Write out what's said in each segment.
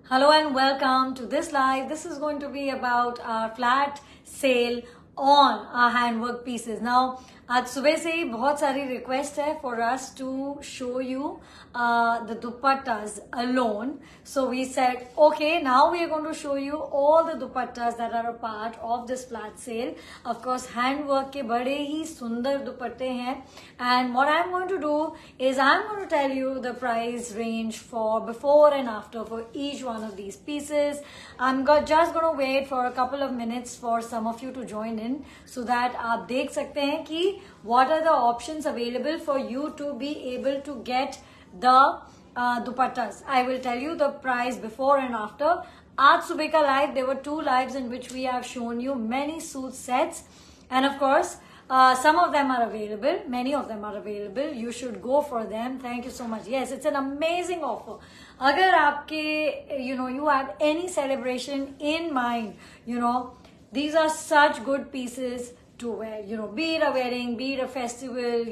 Hello and welcome to this live. This is going to be about our flat sale on our handwork pieces. Now, आज सुबह से ही बहुत सारी request है for us to show you the dupattas alone. So we said, okay, now we are going to show you all the dupattas that are a part of this flat sale. Of course, handwork के बड़े ही सुंदर दुपट्टे हैं. And what I'm going to do is I'm going to tell you the price range for before and after for each one of these pieces. I'm just going to wait for a couple of minutes for some of you to join in so that आप देख सकते हैं कि what are the options available for you to be able to get the dupattas. I will tell you the price before and after. आज सुबह का live, there were 2 lives in which we have shown you many suit sets, and of course some of them are available, many of them are available. You should go for them. Thank you so much. Yes, it's an amazing offer. अगर आपके you have any celebration in mind, these are such good pieces to wear, be it a wedding, be it a festival,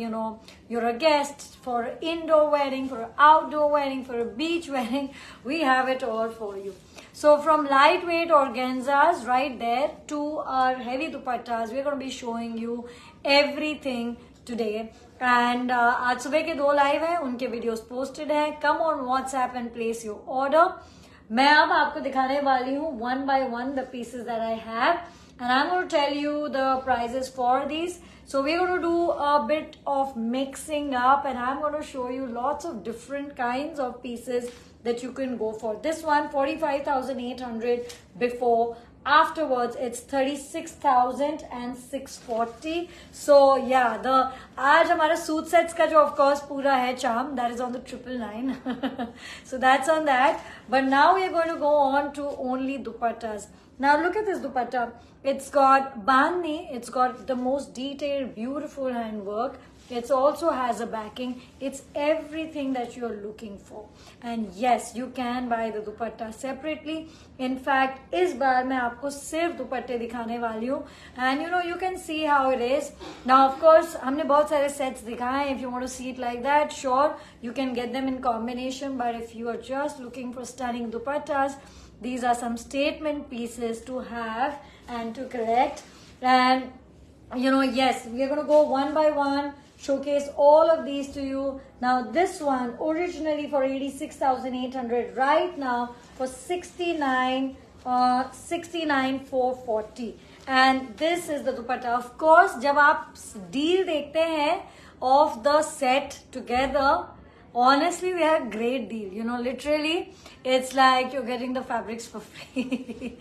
you're a guest for an indoor wedding, for an outdoor wedding, for a beach wedding, we have it all for you. So from lightweight organzas right there to our heavy dupattas, we're going to be showing you everything today. And आज सुबह के 2 live हैं, उनके videos posted हैं. Come on WhatsApp and place your order. मैं अब आपको दिखाने वाली हूँ one by one the pieces that I have. And I'm going to tell you the prices for these. So we're going to do a bit of mixing up, and I'm going to show you lots of different kinds of pieces that you can go for. This one, 45,800 before. Afterwards, it's 36,640. So yeah, आज हमारा suit sets का जो of course पूरा है charm, that is on the 999. So that's on that. But now we are going to go on to only dupattas. Now look at this dupatta. It's got bandhni. It's got the most detailed, beautiful handwork. It also has a backing. It's everything that you're looking for. And yes, you can buy the dupatta separately. In fact, इस बार मैं आपको सिर्फ दुपट्टे दिखाने वाली हूँ. And you can see how it is. Now, of course, हमने बहुत सारे sets दिखाए. If you want to see it like that, sure, you can get them in combination. But if you are just looking for stunning dupattas, these are some statement pieces to have and to collect. And yes, we are going to go one by one, showcase all of these to you. Now this one originally for 86,800, right now for 69,440. And this is the dupatta. Of course, जब आप deal देखते हैं of the set together, honestly, we have a great deal. Literally, it's like you're getting the fabrics for free.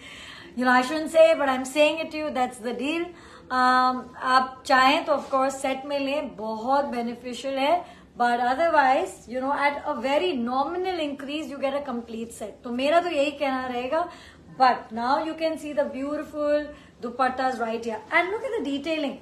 I shouldn't say it, but I'm saying it to you. That's the deal. आप चाहें तो of course set में लें, बहुत beneficial है. But otherwise, at a very nominal increase, you get a complete set. तो मेरा तो यही कहना रहेगा. But now you can see the beautiful dupattas right here. And look at the detailing.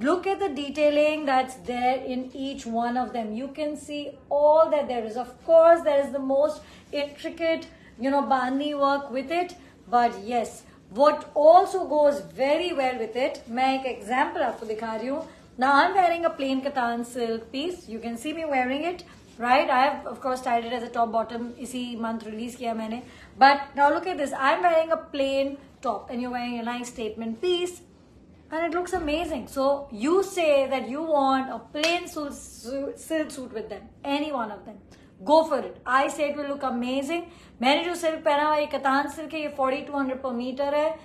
Look at the detailing that's there in each one of them. You can see all that there is. Of course, there is the most intricate, bandhni work with it. But yes, what also goes very well with it, मैं एक example आपको दिखा रही हूँ. Now I'm wearing a plain kattan silk piece. You can see me wearing it, right? I have of course tied it as a top bottom. इसी month release किया मैंने. But now look at this. I'm wearing a plain top, and you're wearing a nice statement piece. And it looks amazing. So you say that you want a plain silk suit with them, any one of them. Go for it. I say it will look amazing. मैंने जो silk पहना हुआ ये कतान silk है, ये 4,200 per meter है.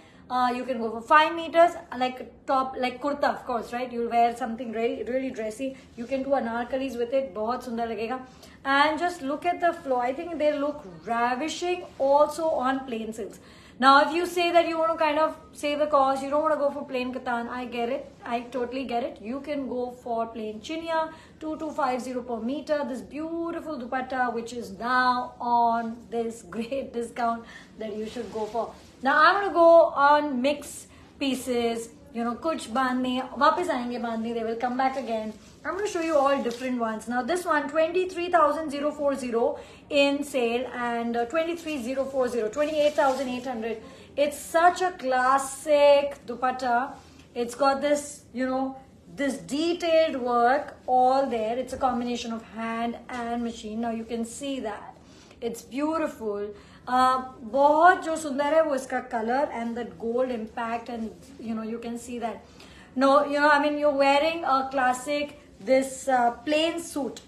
You can go for 5 meters, like top, like kurta, of course, right? You'll wear something really, really dressy. You can do anarkalis with it. बहुत सुंदर लगेगा. And just look at the flow. I think they look ravishing also on plain silks. Now, if you say that you want to kind of save the cost, you don't want to go for plain kattan, I get it. I totally get it. You can go for plain chinia, 2,250 per meter. This beautiful dupatta, which is now on this great discount that you should go for. Now, I'm going to go on mix pieces. Kuch bandhni, वापस आएंगे bandhni, they will come back again. I'm going to show you all different ones. Now this one, 23,040 in sale, and 23,040, 28,800. It's such a classic dupatta. It's got this, this detailed work all there. It's a combination of hand and machine. Now you can see that. It's beautiful. बहुत जो सुंदर है वो इसका color and the gold impact, and you can see that. No, I mean, you're wearing a classic this plain suit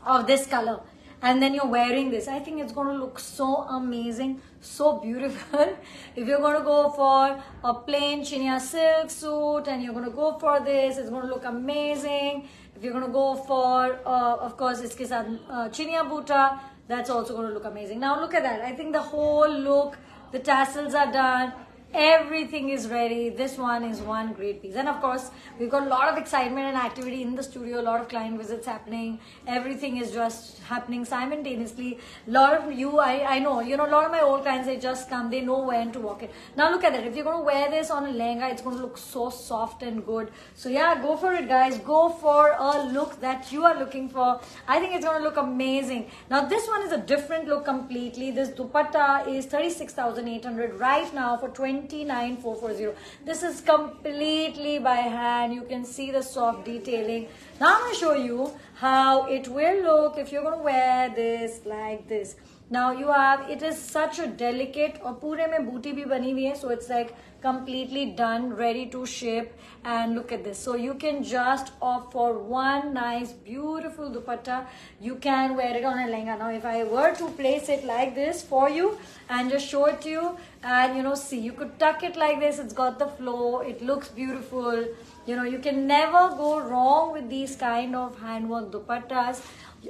of this color, and then you're wearing this. I think it's going to look so amazing, so beautiful. If you're going to go for a plain chinia silk suit and you're going to go for this, it's going to look amazing. If you're going to go for, of course, iske saath chinia buta, that's also going to look amazing. Now look at that. I think the whole look, the tassels are done. Everything is ready. This one is one great piece, and of course we've got a lot of excitement and activity in the studio. A lot of client visits happening. Everything is just happening simultaneously. A lot of you, I know, a lot of my old clients, they just come, they know when to walk it. Now look at that. If you're going to wear this on a lehenga, it's going to look so soft and good. So yeah, go for it, guys. Go for a look that you are looking for. I think it's going to look amazing. Now this one is a different look completely. This dupatta is 36,800 right now for 29,440. This is completely by hand. You can see the soft detailing. Now I'm going to show you how it will look if you're going to wear this like this. Now you have, it is such a delicate, और पूरे में booty भी बनी हुई है, so it's like completely done, ready to ship. And look at this. So you can just opt for one nice, beautiful dupatta. You can wear it on a lehenga. Now if I were to place it like this for you and just show it to you, and see, you could tuck it like this. It's got the flow. It looks beautiful. You can never go wrong with these kind of handwork dupattas.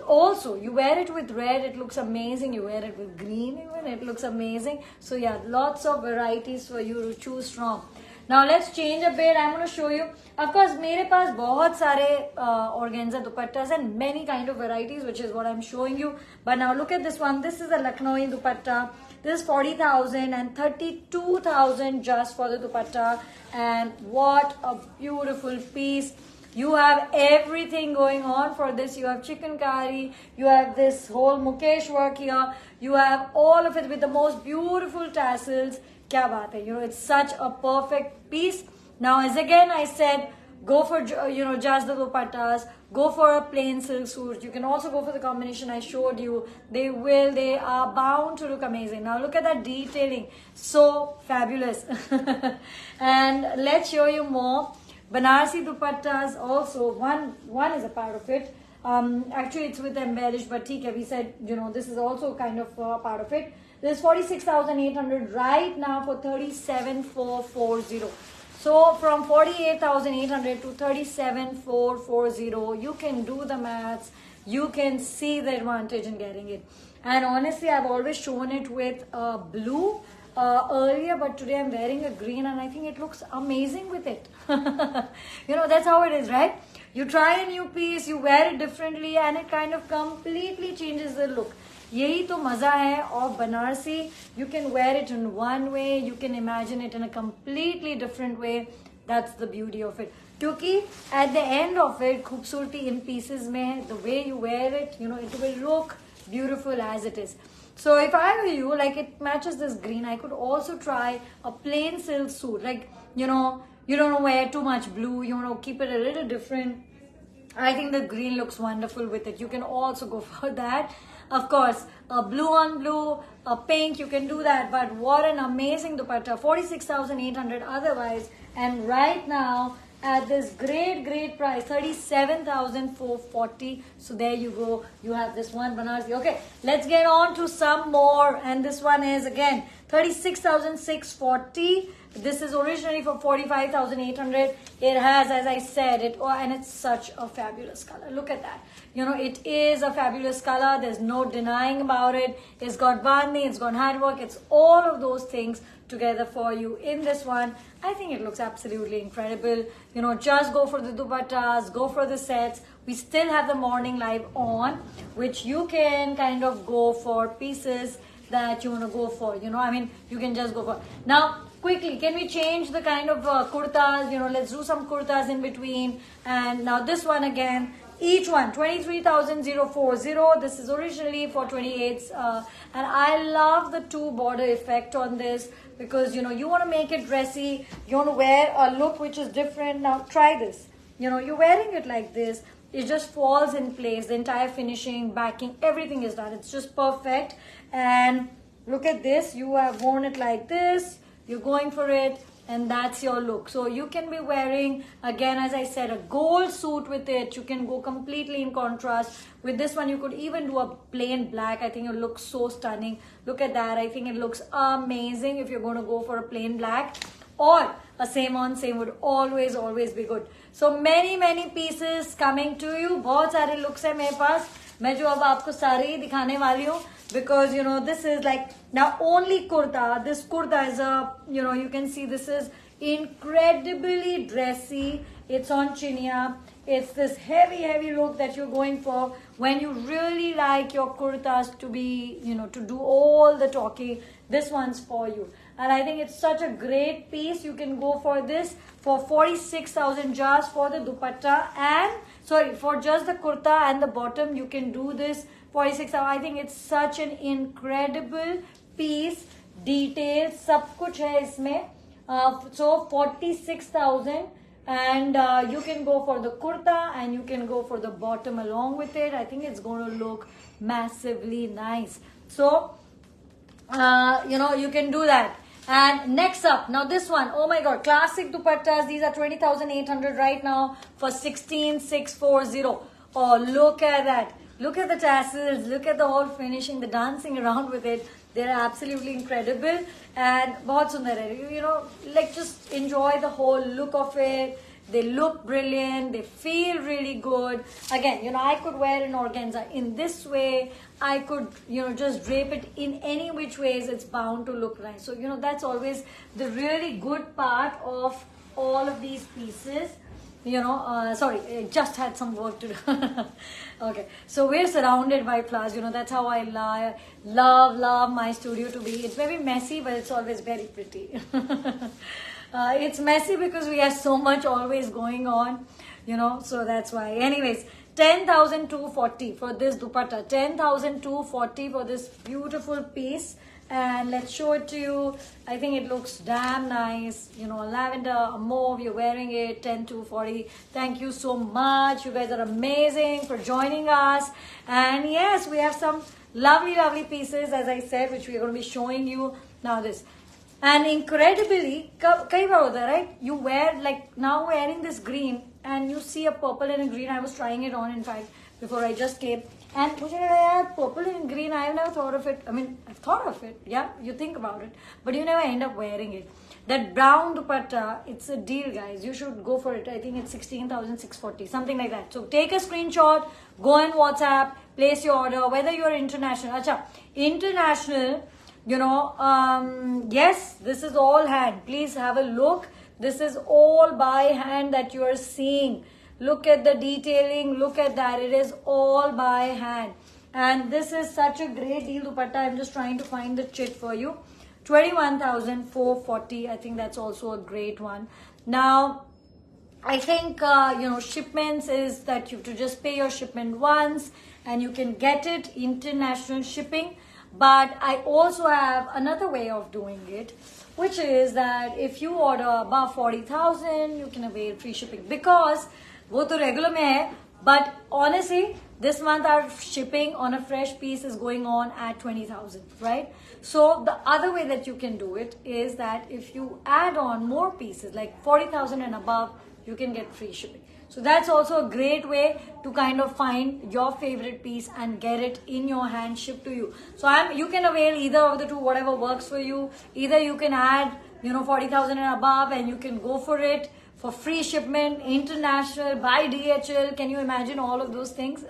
Also, you wear it with red, it looks amazing. You wear it with green even, it looks amazing. So yeah, lots of varieties for you to choose from. Now let's change a bit. I'm going to show you. Of course, मेरे पास बहुत सारे organza dupattas and many kind of varieties, which is what I'm showing you. But now look at this one. This is a Lucknowi dupatta. This is 40,000 and 32,000 just for the dupatta. And what a beautiful piece. You have everything going on for this. You have chikankari, you have this whole Mukesh work here, you have all of it with the most beautiful tassels. Kya baat hai? It's such a perfect piece. Now, as again I said, go for just the dupattas, go for a plain silk suit. You can also go for the combination I showed you. They are bound to look amazing. Now look at that detailing, so fabulous. And let's show you more. Banarsi dupattas also, one is a part of it. Actually it's with embellished, but we said, this is also kind of a part of it. This is 46,800 right now for 37,440. So from 48,800 to 37,440, you can do the maths. You can see the advantage in getting it. And honestly, I've always shown it with blue earlier, but today I'm wearing a green and I think it looks amazing with it. That's how it is, right? You try a new piece, you wear it differently, and it kind of completely changes the look. यही तो मजा है of Banarsi. You can wear it in one way, you can imagine it in a completely different way. That's the beauty of it. क्योंकि at the end of it, खूबसूरती in pieces में, the way you wear it, it will look beautiful as it is. So if I were you, like it matches this green, I could also try a plain silk suit. Like, you don't want to wear too much blue, you want to keep it a little different. I think the green looks wonderful with it. You can also go for that. Of course, a blue on blue, a pink, you can do that. But what an amazing dupatta, 46,800 otherwise. And right now, at this great price, 37,440. So there you go. You have this one Banarsi. Okay, let's get on to some more. And this one is again 36,640. This is originally for 45,800. It has, as I said, and it's such a fabulous color. Look at that. It is a fabulous color. There's no denying about it. It's got bandi, it's got handwork. It's all of those things together for you in this one. I think it looks absolutely incredible. Just go for the dupattas, go for the sets. We still have the morning live on, which you can kind of go for pieces that you want to go for. I mean, you can just go for. Now, quickly, can we change the kind of kurtas? Let's do some kurtas in between. And now this one again. Each one, 23,040. This is originally for 28s. And I love the two border effect on this because, you want to make it dressy. You want to wear a look which is different. Now, try this. You're wearing it like this. it just falls in place. The entire finishing, backing, everything is done. It's just perfect. And look at this. You have worn it like this. You're going for it. And that's your look. So you can be wearing, again, as I said, a gold suit with it. You can go completely in contrast. With this one, you could even do a plain black. I think it looks so stunning. Look at that. I think it looks amazing if you're going to go for a plain black. Or a same on same would always be good. So many pieces coming to you. बहुत सारे looks है मेरे पास. मैं जो अब आपको सारे ही दिखाने वाली हूँ. Because, you know, this is like, now only kurta. This kurta is a, you know, you can see this is incredibly dressy. It's on chinia. It's this heavy look that you're going for when you really like your kurtas to be, you know, to do all the talking. This one's for you. And I think it's such a great piece. You can go for this for 46,000 just for the dupatta and, sorry, for just the kurta and the bottom, you can do this 46,000. I think it's such an incredible piece. Details, सब कुछ है इसमें. So 46,000 and you can go for the kurta and you can go for the bottom along with it. I think it's going to look massively nice. So, you know, you can do that. And next up, now this one, oh my god, classic dupattas. These are 20,800 right now for 16,640. Oh, look at that. Look at the tassels, look at the whole finishing, the dancing around with it. They're absolutely incredible and बहुत सुंदर है. You know, like just enjoy the whole look of it. They look brilliant. They feel really good. Again, you know, I could wear an organza in this way. I could, you know, just drape it in any which ways. It's bound to look nice. So, you know, that's always the really good part of all of these pieces. You know, sorry, I just had some work to do. Okay, so we're surrounded by flowers. You know, that's how I love my studio to be. It's very messy, but it's always very pretty. It's messy because we have so much always going on, you know, so that's why. Anyways, 10,240 for this dupatta. 10,240 for this beautiful piece. And let's show it to you. I think it looks damn nice. You know, lavender, mauve, you're wearing it. 10,240. Thank you so much. You guys are amazing for joining us. And yes, we have some lovely pieces, as I said, which we're going to be showing you. Now this. And incredibly, kai baar hota hai, right? You wear, like, now wearing this green and you see a purple and a green. I was trying it on, in fact, before I just came. And purple and green, I've never thought of it. I mean, I've thought of it. Yeah, you think about it. But you never end up wearing it. That brown dupatta, it's a deal, guys. You should go for it. I think it's 16,640, something like that. So take a screenshot, go on WhatsApp, place your order, whether you're international. Acha, international, you know, yes, this is all hand. Please have a look. This is all by hand that you are seeing. Look at the detailing. Look at that. It is all by hand. And this is such a great deal dupatta. I'm just trying to find the chit for you. 21,440. I think that's also a great one. Now, I think, you know, shipments is that you have to just pay your shipment once and you can get it international shipping. But I also have another way of doing it, which is that if you order above 40,000, you can avail free shipping. Because वो तो regular में है, but honestly, this month our shipping on a fresh piece is going on at 20,000, right? So the other way that you can do it is that if you add on more pieces, like 40,000 and above, you can get free shipping. So that's also a great way to kind of find your favorite piece and get it in your hand, shipped to you. So you can avail either of the two, whatever works for you. Either you can add, you know, 40,000 and above and you can go for it for free shipment, international, by DHL. Can you imagine all of those things?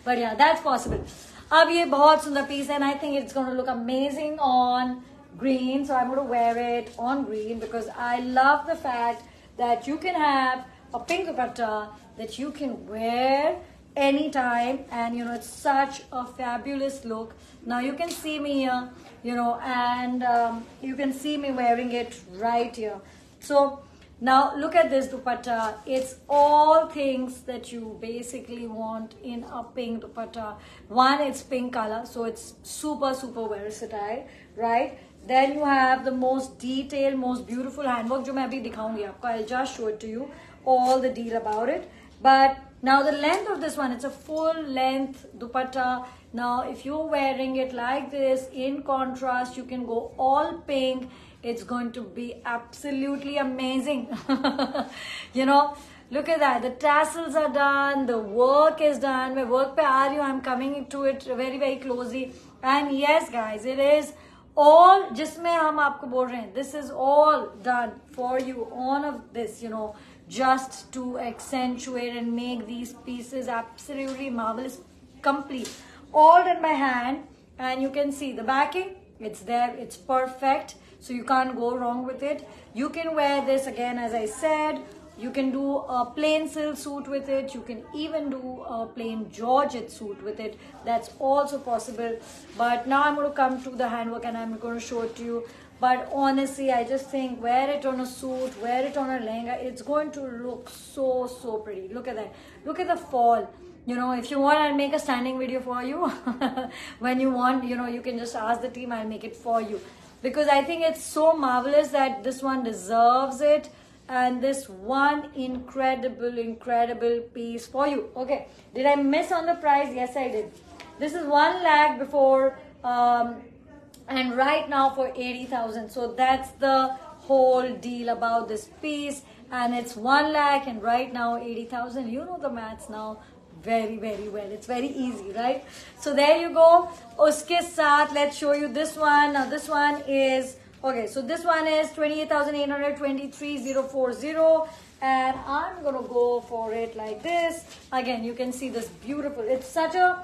But yeah, that's possible. अब ये बहुत सुंदर piece and I think it's going to look amazing on green. So I'm going to wear it on green because I love the fact that you can have a pink dupatta that you can wear anytime, and you know, it's such a fabulous look. Now you can see me here, you know, and you can see me wearing it right here. So now look at this dupatta. It's all things that you basically want in a pink dupatta. One, it's pink color, so it's super versatile, right? Then you have the most detailed, most beautiful handwork, जो मैं अभी दिखाऊंगी आपको. I'll just show it to you, all the deal about it. But Now the length of this one, it's a full length dupatta. Now if you're wearing it like this in contrast, you can go all pink. It's going to be absolutely amazing. You know, look at that. The tassels are done. The work is done. मैं work पे आ रही हूँ. I'm coming to it very, very closely. And yes, guys, it is all जिसमें हम आपको बोल रहे हैं. This is all done for you. All of this, you know, just to accentuate and make these pieces absolutely marvelous, complete. All done by hand. And you can see the backing. It's there. It's perfect. So you can't go wrong with it. You can wear this again, as I said. You can do a plain silk suit with it. You can even do a plain georgette suit with it. That's also possible. But now I'm going to come to the handwork and I'm going to show it to you. But honestly, I just think wear it on a suit, wear it on a lehenga. It's going to look so, so pretty. Look at that. Look at the fall. You know, if you want, I'll make a standing video for you. When you want, you know, you can just ask the team, I'll make it for you. Because I think it's so marvelous that this one deserves it. And this one incredible piece for you. Okay, did I miss on the price? Yes, I did. This is 1 lakh before and right now for 80,000. So that's the whole deal about this piece. And it's 1 lakh and right now 80,000. You know the maths now very, very well. It's very easy, right? So there you go. Uske saath, let's show you this one. Now this one is, okay, so this one is 28,823,040 and I'm going to go for it like this. Again, you can see this beautiful. It's such a,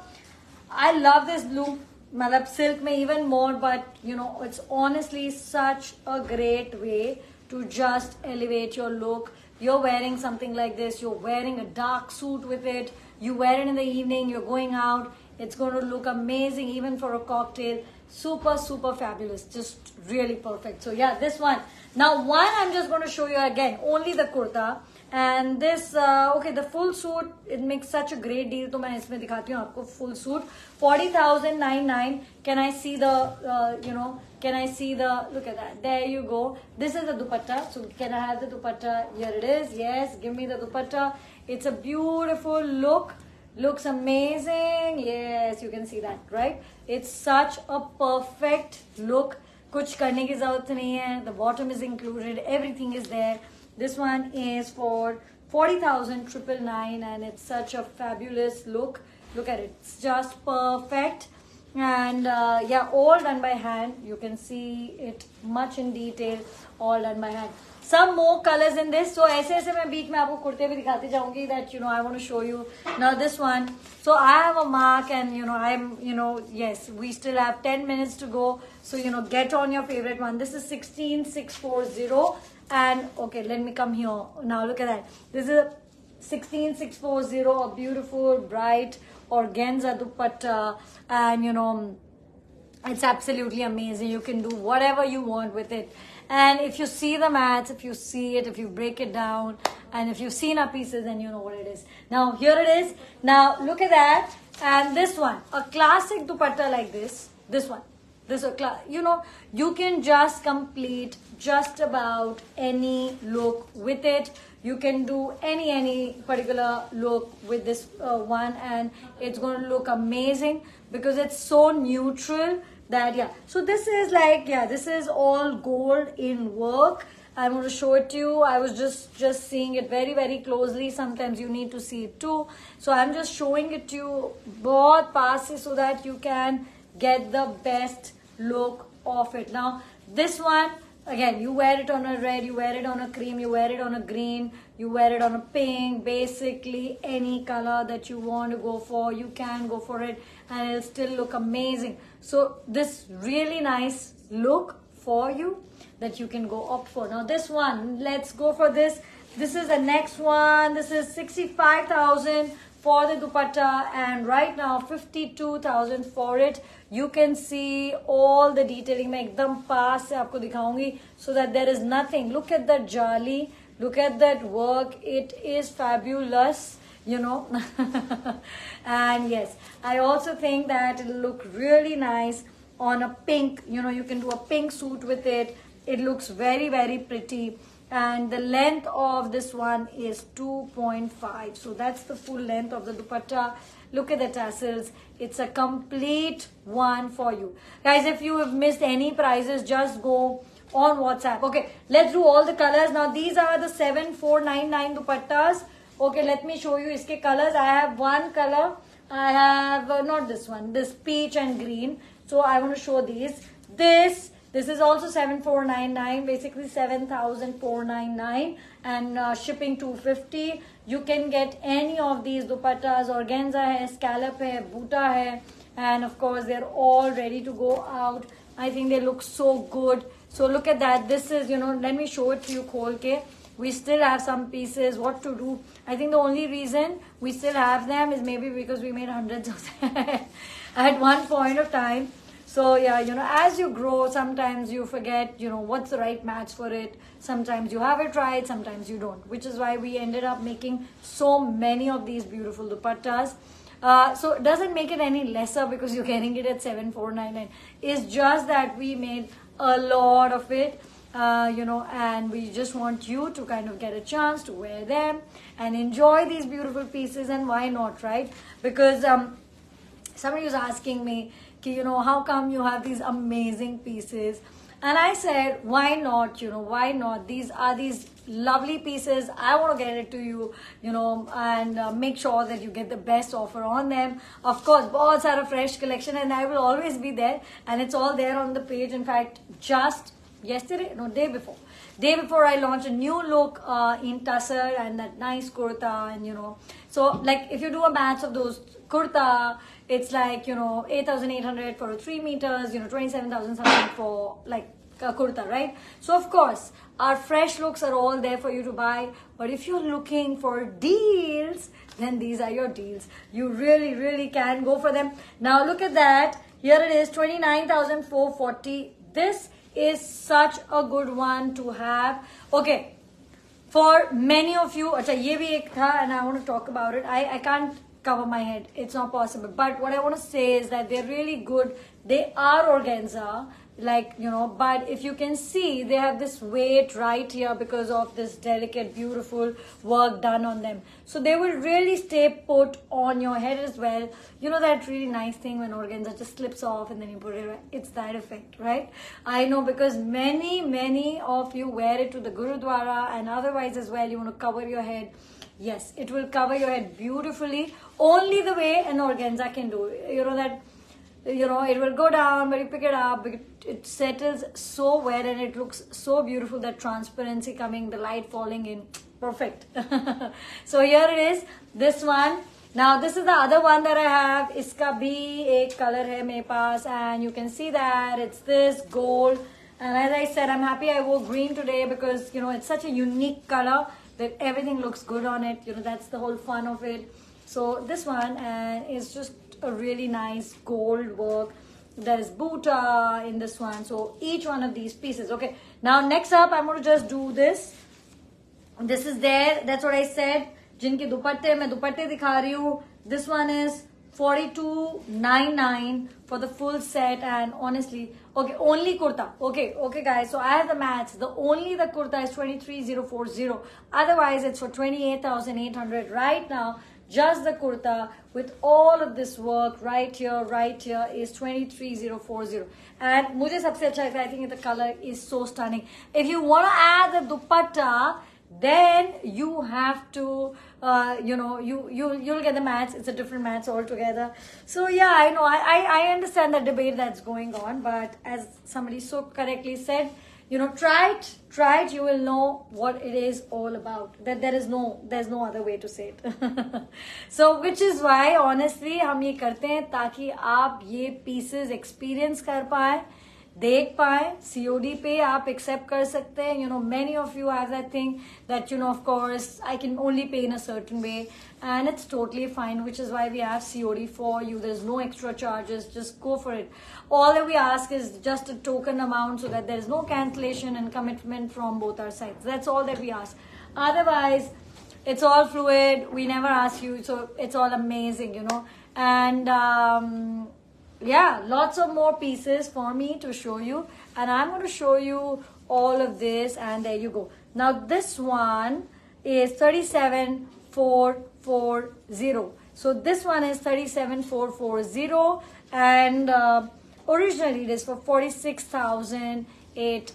I love this blue. Malab silk may even more, but you know, it's honestly such a great way to just elevate your look. You're wearing something like this. You're wearing a dark suit with it. You wear it in the evening. You're going out. It's going to look amazing even for a cocktail. Super, super fabulous. Just really perfect. So yeah, this one. Now one I'm just going to show you again. Only the kurta. And this, okay, the full suit, it makes such a great deal. So मैं इसमें दिखाती हूँ आपको full suit. 40,099. Can I see the, you know, can I see the, look at that. There you go. This is the dupatta. So can I have the dupatta? Here it is. Yes, give me the dupatta. It's a beautiful look. Looks amazing. Yes, you can see that, right? It's such a perfect look. कुछ करने की ज़रूरत नहीं है. The bottom is included. Everything is there. This one is for 40,999 and it's such a fabulous look. Look at it. It's just perfect. And yeah, all done by hand. You can see it much in detail. All done by hand. Some more colors in this. So ऐसे मैं बीच में आपको कुर्ते भी दिखाती जाऊंगी that, you know, I want to show you. Now this one. So I have a mark and, you know, I'm, you know, yes, we still have 10 minutes to go. So, you know, get on your favorite one. This is 16640. And okay, let me come here. Now look at that. This is a 16640, a beautiful, bright organza dupatta. And, you know, it's absolutely amazing. You can do whatever you want with it. And if you see the mats, if you see it, if you break it down, and if you've seen our pieces, then you know what it is. Now, here it is. Now, look at that. And this one, a classic dupatta like this. This one. This, you know, you can just complete just about any look with it. You can do any particular look with this one, and it's going to look amazing because it's so neutral that, yeah. So this is like, yeah, this is all gold in work. I'm going to show it to you. I was just seeing it very, very closely. Sometimes you need to see it too. So I'm just showing it to you बहुत पास से so that you can get the best look of it. Now this one, again, you wear it on a red, you wear it on a cream, you wear it on a green, you wear it on a pink. Basically any color that you want to go for, you can go for it and it'll still look amazing. So this really nice look for you that you can go opt for. Now this one, let's go for this. This is the next one. This is 65,000 for the dupatta and right now 52,000 for it. You can see all the detailing. मैं एकदम पास से आपको दिखाऊंगी so that there is nothing. Look at that jali. Look at that work. It is fabulous, you know. And yes, I also think that it'll look really nice on a pink. You know, you can do a pink suit with it. It looks very, very pretty. and the length of this one is 2.5. So that's the full length of the dupatta. Look at the tassels. It's a complete one for you. Guys, if you have missed any prices, just go on WhatsApp. Okay, let's do all the colors. Now, these are the 7499 dupattas. Okay, let me show you iske colors. I have one color. I have, not this one, this peach and green. So, I want to show these. This is also 7499, basically 7499, and shipping 250. You can get any of these dupattas. Organza hai, scallop hai, buta hai, and of course they're all ready to go out. I think they look so good. So look at that. This is, let me show it to you khol ke. We still have some pieces. What to do? I think the only reason we still have them is maybe because we made hundreds of them at one point of time. So yeah, as you grow, sometimes you forget, what's the right match for it. Sometimes you have it right, sometimes you don't, which is why we ended up making so many of these beautiful dupattas. So it doesn't make it any lesser because you're getting it at 7499. It's just that we made a lot of it, and we just want you to kind of get a chance to wear them and enjoy these beautiful pieces. And why not, right? Because somebody was asking me, how come you have these amazing pieces? And I said, why not? Why not? These are these lovely pieces. I want to get it to you, and make sure that you get the best offer on them. Of course, bahut sara fresh collection, and I will always be there. And it's all there on the page. In fact, just day before I launched a new look in tussar and that nice kurta, and so like if you do a match of those kurta, it's like 8,800 for 3 meters, 27,000 something for like a kurta, right? So of course our fresh looks are all there for you to buy. But if you're looking for deals, then these are your deals. You really can go for them. Now look at that. Here it is, 29,440. This is such a good one to have. Okay, for many of you, acha ye bhi ek tha, and I want to talk about it. I can't cover my head, it's not possible, but what I want to say is that they're really good. They are organza, like but if you can see, they have this weight right here because of this delicate beautiful work done on them, so they will really stay put on your head as well. That really nice thing when organza just slips off and then you put it right. It's that effect, right? I know, because many of you wear it to the Gurudwara and otherwise as well. You want to cover your head. Yes, it will cover your head beautifully, only the way an organza can do. It will go down, but you pick it up, it settles so well and it looks so beautiful, that transparency coming, the light falling in, perfect. So here it is, this one. Now this is the other one that I have. Iska bhi ek color hai mere paas, and you can see that it's this gold. And as I said, I'm happy I wore green today because it's such a unique color that everything looks good on it. That's the whole fun of it. So this one is just a really nice gold work. There is buta in this one. So each one of these pieces. Okay, now next up I'm going to just do this. This is there. That's what I said. Jinke dupatte, main dupatte dikha rahi hu. This one is 4299 for the full set, and honestly, okay, only kurta. Okay guys, so I have the mats. The kurta is 23,040. Otherwise, it's for 28,800 right now. Just the kurta with all of this work right here is 23,040. And mujhe sabse acha lagta, I think the color is so stunning. If you want to add the dupatta, then you have to you'll get the mats. It's a different mats altogether. So yeah, I know, I understand the debate that's going on, but as somebody so correctly said, try it, you will know what it is all about. That there's no other way to say it. So which is why honestly हम ये करते हैं ताकि आप ये pieces experience कर पाए, देख पाए, COD पे आप accept कर सकते हैं. Many of you have that thing that of course I can only pay in a certain way, and it's totally fine, which is why we have COD for you. There's no extra charges, just go for it. All that we ask is just a token amount so that there is no cancellation and commitment from both our sides. That's all that we ask. Otherwise, it's all fluid. We never ask you, so it's all amazing, and yeah, lots of more pieces for me to show you, and I'm going to show you all of this, and there you go. Now this one is 37440. So this one is 37440, and originally it is for 46,008.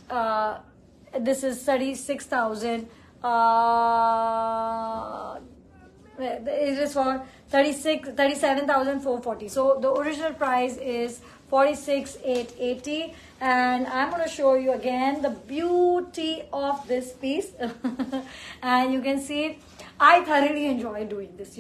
This is 36,000. It is for 37,440. So the original price is 46,880, and I'm going to show you again the beauty of this piece. And you can see I thoroughly enjoy doing this,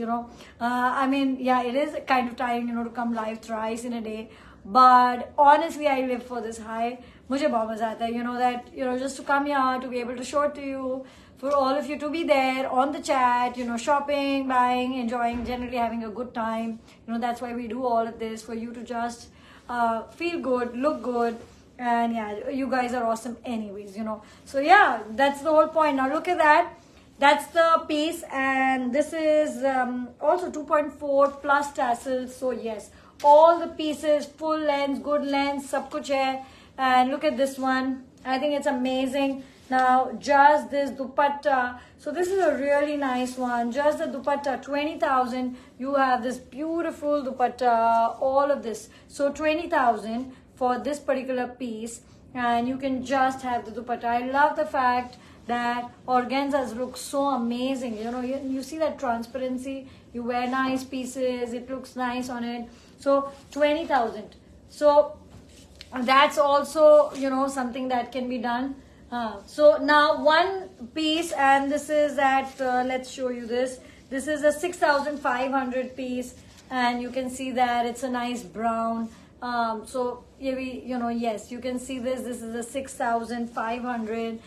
I mean, yeah, it is kind of tiring, to come live thrice in a day, but honestly I live for this high. मुझे बहुत मजा आता है, that just to come here, to be able to show it to you, for all of you to be there on the chat, shopping, buying, enjoying, generally having a good time. That's why we do all of this, for you to just feel good, look good, and yeah, you guys are awesome anyways, So yeah, that's the whole point. Now look at that. That's the piece, and this is also 2.4 plus tassels. So yes, all the pieces, full length, good length, sab kuch hai. And look at this one. I think it's amazing. Now, just this dupatta. So this is a really nice one. Just the dupatta, 20,000. You have this beautiful dupatta, all of this. So 20,000 for this particular piece. And you can just have the dupatta. I love the fact that organzas look so amazing. You see that transparency. You wear nice pieces. It looks nice on it. So 20,000. So that's also, something that can be done. So now one piece, and this is at, let's show you this. This is a 6,500 piece, and you can see that it's a nice brown. So yes, you can see this. This is a 6,500.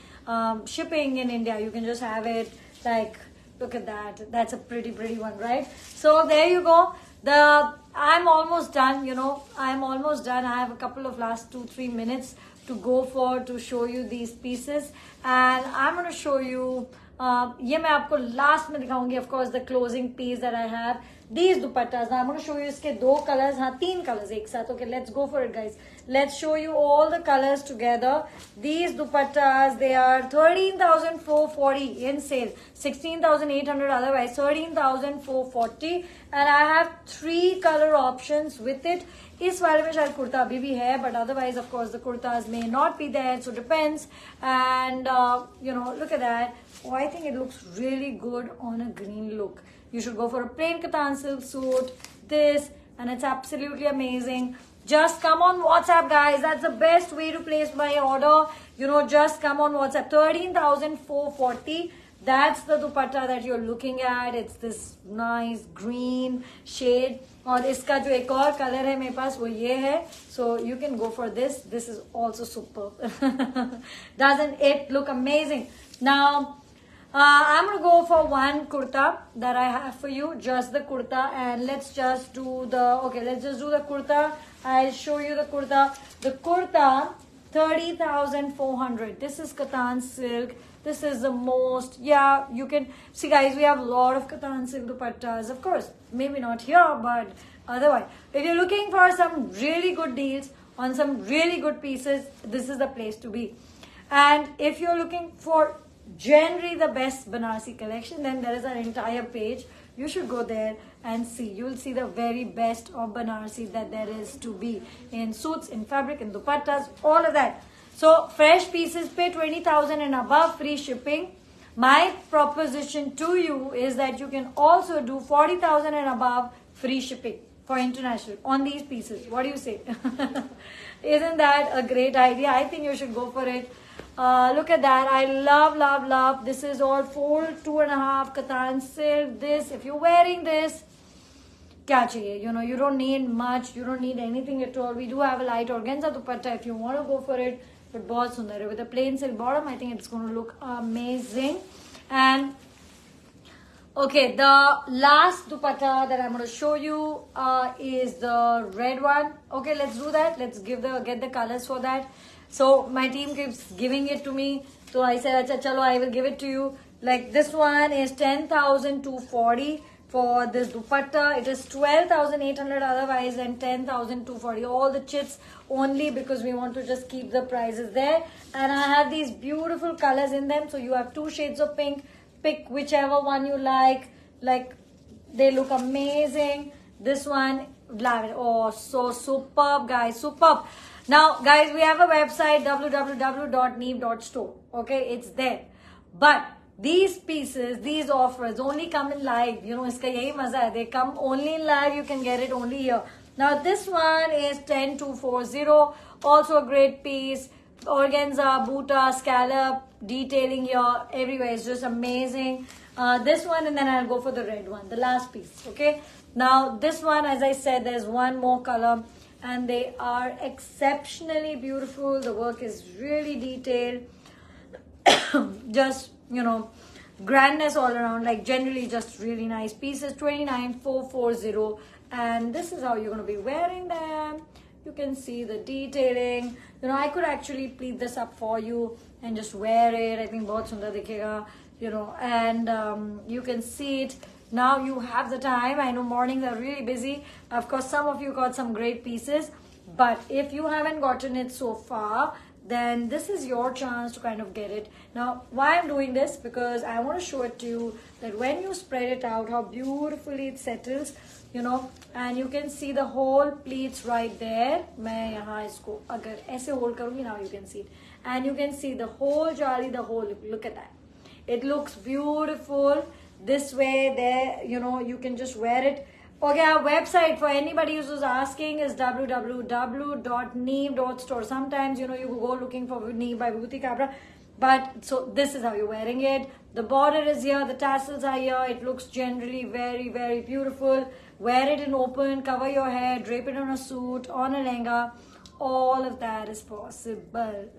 Shipping in India, you can just have it like, look at that. That's a pretty one, right? So there you go. I'm almost done, I'm almost done. I have a couple of last 2-3 minutes to go for, to show you these pieces, and I'm going to show you ये मैं आपको last में दिखाऊंगी, of course, the closing piece that I have. These dupattas. Now I'm going to show you इसके 2 colors, हाँ 3 colors एक साथ. Okay, let's go for it, guys. Let's show you all the colors together. These dupattas, they are 13,440 in sale, 16,800 otherwise, 13,440, and I have 3 color options with it. इस वाले में शायद कुर्ता अभी भी है, but otherwise, of course, the kurtas may not be there, so depends. And look at that. Oh, I think it looks really good on a green look. You should go for a plain katan silk suit, this, and it's absolutely amazing. Just come on WhatsApp, guys. That's the best way to place my order. Just come on WhatsApp. 13,440. That's the dupatta that you're looking at. It's this nice green shade. और इसका जो एक और colour है मेरे पास वो ये है. So you can go for this. This is also superb. Doesn't it look amazing? Now, I'm going to go for one kurta that I have for you. Just the kurta. And let's just do the... Okay, let's just do the kurta. I'll show you the kurta. The kurta, 30,400. This is katan silk. This is the most, yeah, you can see, guys, we have a lot of katan silk dupattas, of course, maybe not here, but otherwise, if you're looking for some really good deals on some really good pieces, this is the place to be. And if you're looking for generally the best Banarsi collection, then there is an entire page. You should go there and see. You'll see the very best of Banarsi that there is to be in suits, in fabric, in dupattas, all of that. So fresh pieces, pay 20,000 and above, free shipping. My proposition to you is that you can also do 40,000 and above, free shipping for international on these pieces. What do you say? Isn't that a great idea? I think you should go for it. Look at that. I love. This is all full 2.5 katan silk. This, if you're wearing this, kya chahiye? You don't need much. You don't need anything at all. We do have a light organza dupatta if you want to go for it. But bahut sundar hai. With a plain silk bottom, I think it's going to look amazing. And okay, the last dupatta that I'm going to show you is the red one. Okay, let's do that. Let's get the colors for that. So my team keeps giving it to me. So I said, acha, chalo, I will give it to you. Like this one is 10,240. for this dupatta. It is 12,800 otherwise and 10,240. All the chits only because we want to just keep the prices there. And I have these beautiful colors in them. So you have 2 shades of pink. Pick whichever one you like. Like, they look amazing. This one, lavender. Oh, so superb, guys. Superb. Now, guys, we have a website, www.neev.store. Okay, it's there. But these pieces, these offers only come in live. You know, iska yahi maza hai. They come only in live. You can get it only here. Now, this one is 10240. Also a great piece. Organza, Buta, scallop, detailing here. Everywhere. It's just amazing. This one, and then I'll go for the red one. The last piece. Okay. Now, this one, as I said, there's one more color. And they are exceptionally beautiful. The work is really detailed. Just, you know, grandness all around. Like, generally just really nice pieces. 29440. And this is how you're going to be wearing them. You can see the detailing. You know, I could actually pleat this up for you and just wear it. I think bahut sundar dikhega. You know, and you can see it. Now you have the time. I know mornings are really busy. Of course, some of you got some great pieces. But if you haven't gotten it so far, then this is your chance to kind of get it. Now, why I'm doing this? Because I want to show it to you that when you spread it out, how beautifully it settles, you know, and you can see the whole pleats right there. मैं यहाँ इसको अगर ऐसे hold करूँगी, now you can see it. And you can see the whole jali, the whole, look at that. It looks beautiful. This way, there, you know, you can just wear it. Okay, our website for anybody who's asking is www.neev.store. Sometimes, you know, you go looking for Neev by Vibhuti Kabra. But, so this is how you're wearing it. The border is here, the tassels are here. It looks generally very, very beautiful. Wear it in open, cover your hair, drape it on a suit, on a lehenga. All of that is possible.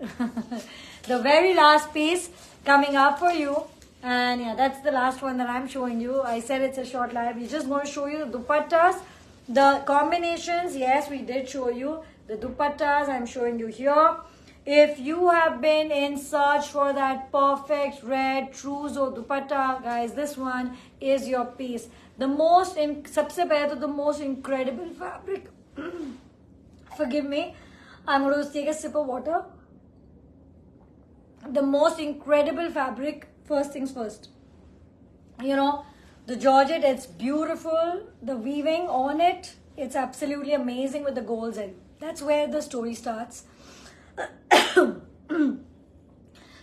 The very last piece coming up for you. And yeah, that's the last one that I'm showing you. I said it's a short live. We're just going to show you the dupattas. The combinations, yes, we did show you. The dupattas, I'm showing you here. If you have been in search for that perfect red trousseau dupatta, guys, this one is your piece. The most, sabse pehle to the most incredible fabric. Forgive me. I'm going to take a sip of water. The most incredible fabric. First things first, you know, the georgette, it's beautiful. The weaving on it, it's absolutely amazing with the gold zari. That's where the story starts.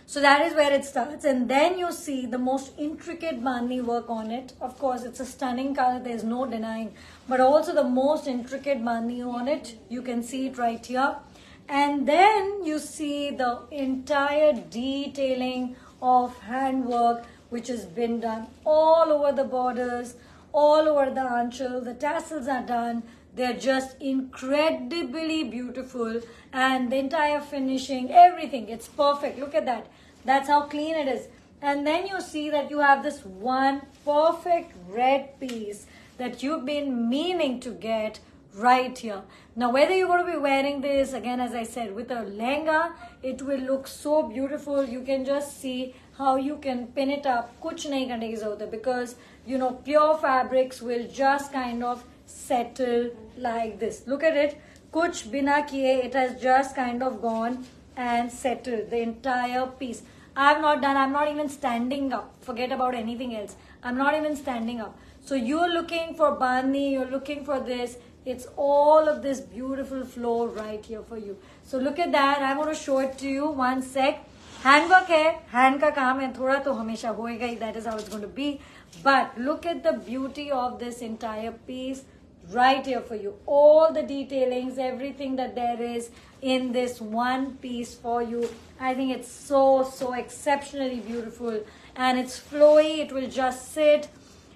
So that is where it starts. And then you see the most intricate bandhni work on it. Of course, it's a stunning color. There's no denying. But also the most intricate bandhni on it. You can see it right here. And then you see the entire detailing of handwork which has been done all over the borders, all over the anchal. The tassels are done. They're just incredibly beautiful, and the entire finishing, everything, it's perfect. Look at that. That's how clean it is. And then you see that you have this one perfect red piece that you've been meaning to get right here. Now, whether you're going to be wearing this, again, as I said, with a lehenga, it will look so beautiful. You can just see how you can pin it up. Kuch nahi karne ki zarurat hai, because, you know, pure fabrics will just kind of settle like this. Look at it. Kuch bina kiye, it has just kind of gone and settled the entire piece. I'm not even standing up. Forget about anything else. I'm not even standing up. So you're looking for bandhni, you're looking for this. It's all of this beautiful flow right here for you. So look at that. I'm going to show it to you. One sec. Handwork hai. Hand ka kaam hai. Thoda to hamesha hoega hi. That is how it's going to be. But look at the beauty of this entire piece right here for you. All the detailings, everything that there is in this one piece for you. I think it's so exceptionally beautiful. And it's flowy. It will just sit.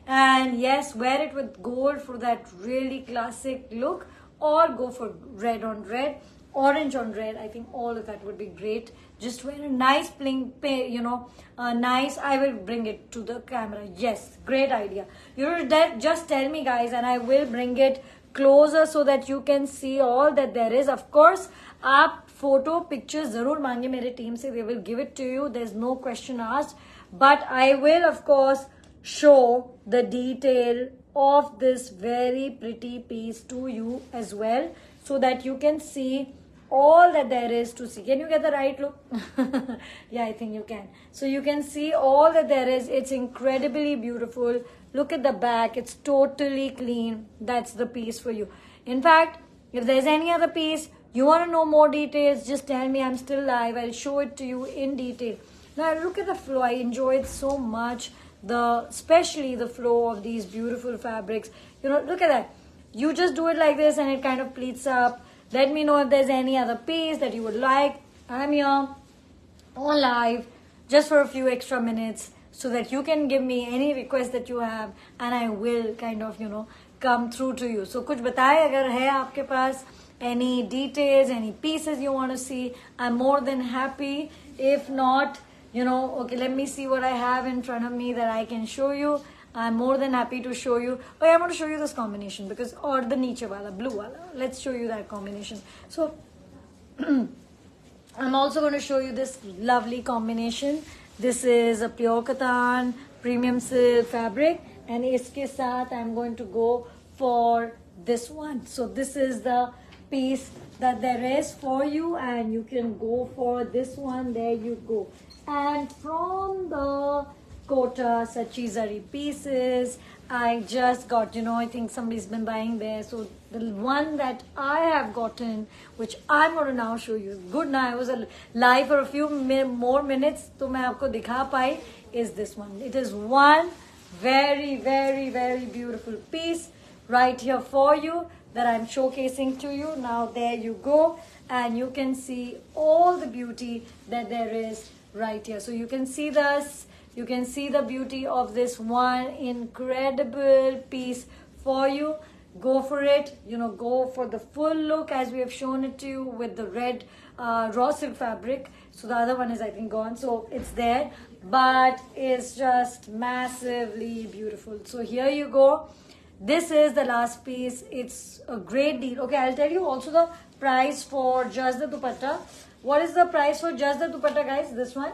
And yes, wear it with gold for that really classic look, or go for red on red, orange on red. I think all of that would be great. Just wear a nice bling, you know, nice. I will bring it to the camera. Yes, great idea. You just tell me, guys, and I will bring it closer so that you can see all that there is. Of course, aap photo pictures zarur mange mere team se. They will give it to you. There's no question asked. But I will, of course, show the detail of this very pretty piece to you as well, so that you can see all that there is to see. Can you get the right look? Yeah, I think you can. So you can see all that there is. It's incredibly beautiful. Look at the back. It's totally clean. That's the piece for you. In fact, if there's any other piece, you want to know more details, just tell me. I'm still live. I'll show it to you in detail. Now look at the flow. I enjoyed so much especially the flow of these beautiful fabrics. You know, look at that. You just do it like this and it kind of pleats up. Let me know if there's any other piece that you would like. I'm here on live just for a few extra minutes so that you can give me any request that you have and I will kind of, come through to you. So कुछ बताएं अगर है आपके पास any details, any pieces you want to see. I'm more than happy. If not, okay, let me see what I have in front of me that I can show you. I'm more than happy to show you. Oh, I'm going to show you this combination or the niche wala, blue wala. Let's show you that combination. So, I'm also going to show you this lovely combination. This is a pure Kattan premium silk fabric, and iske saath I'm going to go for this one. So this is the piece that there is for you, and you can go for this one. There you go. And from the Kota Sachi Zari pieces, I just got, I think somebody's been buying there. So the one that I have gotten, which I'm going to now show you. Good now, I was live for a few more minutes, so मैं आपको दिखा पाई, is this one. It is one very, very, very beautiful piece right here for you that I'm showcasing to you. Now there you go, and you can see all the beauty that there is right here. So you can see this. You can see the beauty of this one incredible piece for you. Go for it. Go for the full look as we have shown it to you with the red raw silk fabric. So the other one is, I think, gone. So it's there, but it's just massively beautiful. So here you go. This is the last piece. It's a great deal. Okay, I'll tell you also the price for just the dupatta. What is the price for just the dupatta, guys? This one?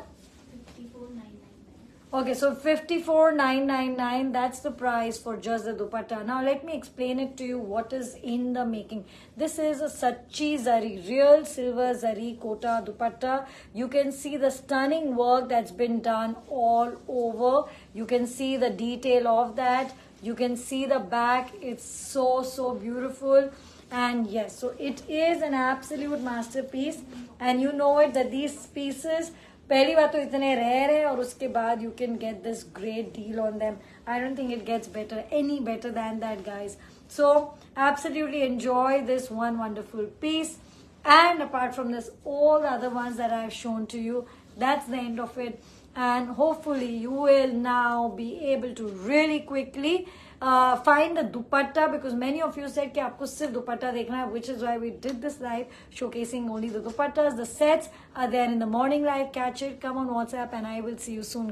Okay, so 54,999, that's the price for just the dupatta. Now let me explain it to you what is in the making. This is a Sachi Zari, real silver Zari Kota dupatta. You can see the stunning work that's been done all over. You can see the detail of that. You can see the back. It's so, so beautiful. And yes, so it is an absolute masterpiece. And you know it that these pieces, पहली बात तो इतने rare है और उसके बाद you can get this great deal on them. I don't think it gets any better than that, guys. So absolutely enjoy this one wonderful piece. And apart from this, all the other ones that I've shown to you, that's the end of it. And hopefully you will now be able to really quickly find the dupatta, because many of you said कि आपको सिर्फ dupatta देखना है, which is why we did this live showcasing only the dupattas. The sets are there in the morning live. Catch it, come on WhatsApp, and I will see you soon.